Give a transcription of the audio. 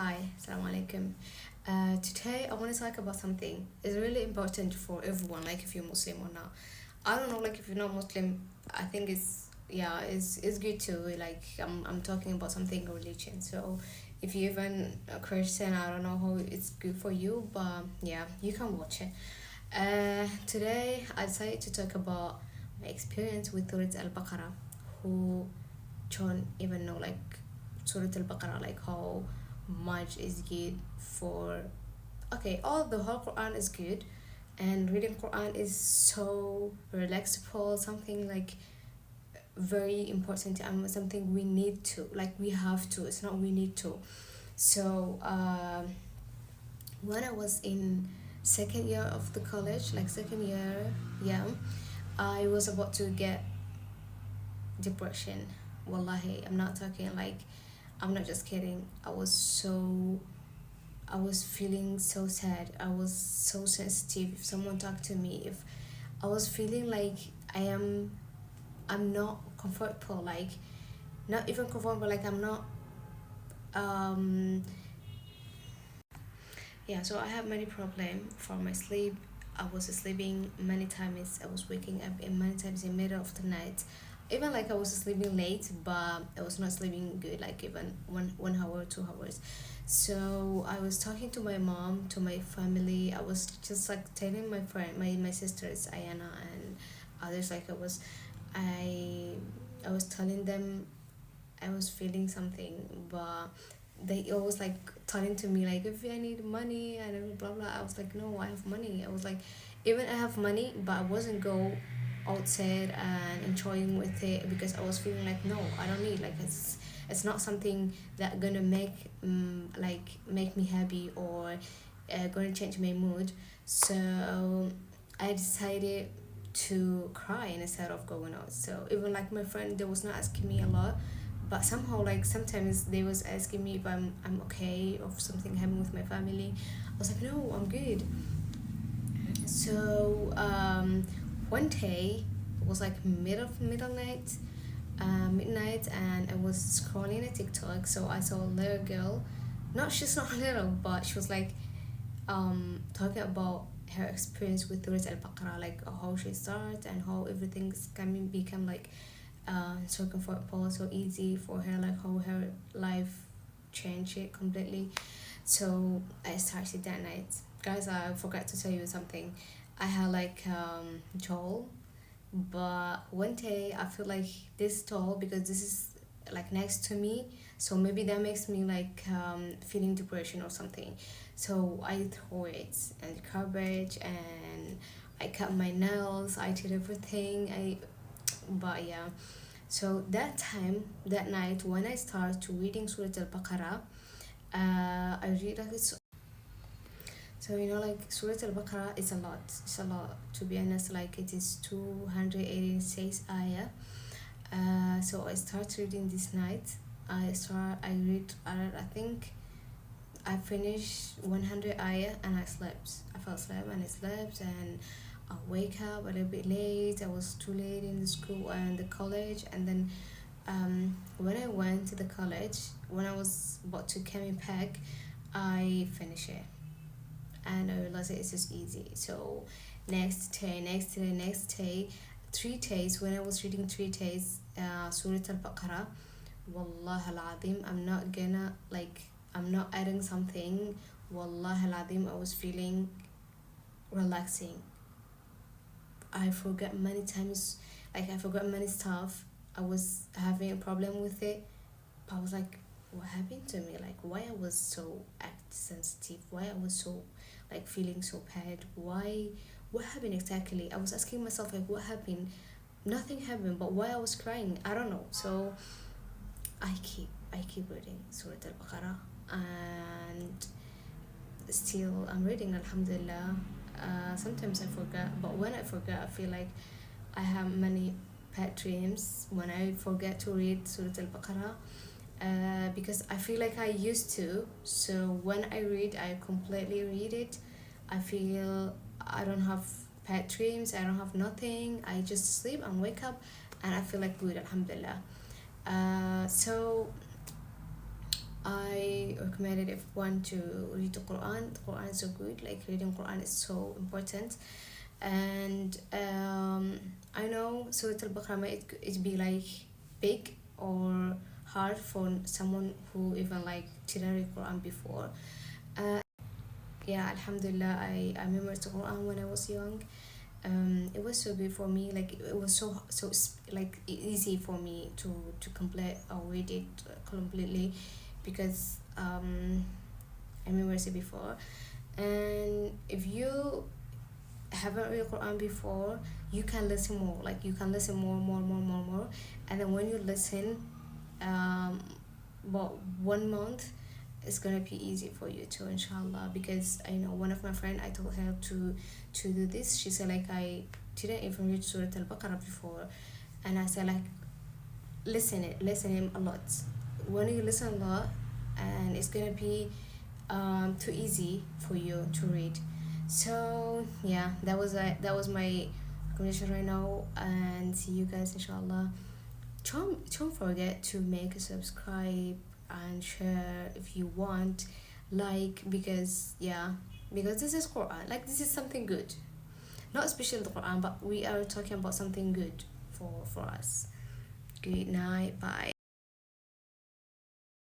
Hi, Assalamu alaikum. Today I want to talk about something. It's really important for everyone, like if you're Muslim or not. I don't know, like if you're not Muslim, I think it's good to like I'm talking about something religion. So if you're even a Christian, I don't know how it's good for you, but yeah, you can watch it. Today I decided to talk about my experience with Surah Al-Baqarah, who don't even know like Surah Al-Baqarah, like how much is good for. Okay, all the whole Quran is good, and reading Quran is so relaxable, something like very important and something we need to, like we have to, it's not we need to. So when I was in second year of the college, like second year, yeah, I was about to get depression. Wallahi, I'm not talking like, I'm not just kidding. I was feeling so sad. I was so sensitive. If someone talked to me, if I was feeling like I am, I'm not comfortable. Like, not even comfortable. Like I'm not. Um. Yeah. So I have many problem for my sleep. I was sleeping many times. I was waking up in many times in the middle of the night. Even like I was sleeping late, but I was not sleeping good. Like even 1 hour, 2 hours. So I was talking to my mom, to my family. I was just like telling my friend, my sisters, Ayana and others. Like I, I was telling them I was feeling something, but they always like telling to me like if I need money and blah blah. I was like no, I have money. I was like, even I have money, but I wasn't go outside and enjoying with it because I was feeling like no, I don't need, like it's not something that gonna like make me happy or gonna change my mood. So I decided to cry instead of going out. So even like my friend, they was not asking me a lot, but somehow like sometimes they was asking me if I'm okay or if something happened with my family. I was like no, I'm good. So one day it was like middle night, midnight, and I was scrolling a TikTok. So I saw a little girl, not she's not little, but she was like talking about her experience with Surah Al-Baqarah, like how she started and how everything's coming become like so comfortable, so easy for her, like how her life changed it completely. So I started that night. Guys, I forgot to tell you something. I had like Joel, but one day I feel like this tall because this is like next to me, so maybe that makes me like feeling depression or something. So I throw it in the garbage and I cut my nails, I did everything. But yeah, so that time, that night when I start to reading Surah Al-Baqarah, I read like it's, so like Surah Al-Baqarah is a lot. It's a lot, to be honest. Like it is 286 ayah. So I start reading this night. I think I finished 100 ayah and I slept. I fell asleep and I slept and I wake up a little bit late. I was too late in the school and the college, and then when I went to the college, when I was about to come back, I finished it and I realized it's just easy. So next day, 3 days, when I was reading 3 days, Surah Al-Baqarah, Wallah al-Azim, I'm not adding something. Wallah al-Azim, I was feeling relaxing. I forgot many times, like I forgot many stuff. I was having a problem with it, but I was like, what happened to me? Like why I was so act sensitive? Why I was so like feeling so bad? Why? What happened exactly? I was asking myself like what happened? Nothing happened, but why I was crying? I don't know. So I keep reading Surah Al-Baqarah, and still I'm reading, Alhamdulillah. Sometimes I forget, but when I forget, I feel like I have many bad dreams when I forget to read Surah Al-Baqarah, because I feel like I used to. So when I read, I completely read it. I feel I don't have bad dreams, I don't have nothing. I just sleep and wake up and I feel like good, Alhamdulillah. So I I recommend it if one to read the Quran. The Quran is so good. Like reading Quran is so important. And I know Surah Al-Baqarah might it be like big or hard for someone who even like didn't read Quran before. Uh, yeah, Alhamdulillah, I memorized the Quran when I was young. It was so good for me. Like it was like easy for me to complete or read it completely, because I memorized it before. And if you haven't read Quran before, you can listen more. Like you can listen more, and then when you listen, about 1 month, it's gonna be easy for you too, inshallah. Because I know one of my friend, I told her to do this. She said like I didn't even read Surah Al-Baqarah before, and I said like listen him a lot. When you listen a lot, and it's gonna be too easy for you to read. So yeah, that was my recommendation right now, and see you guys inshallah. Don't forget to make a subscribe and share if you want, like, because yeah, because this is Quran, like this is something good, not especially the Quran, but we are talking about something good for us. Good night, bye.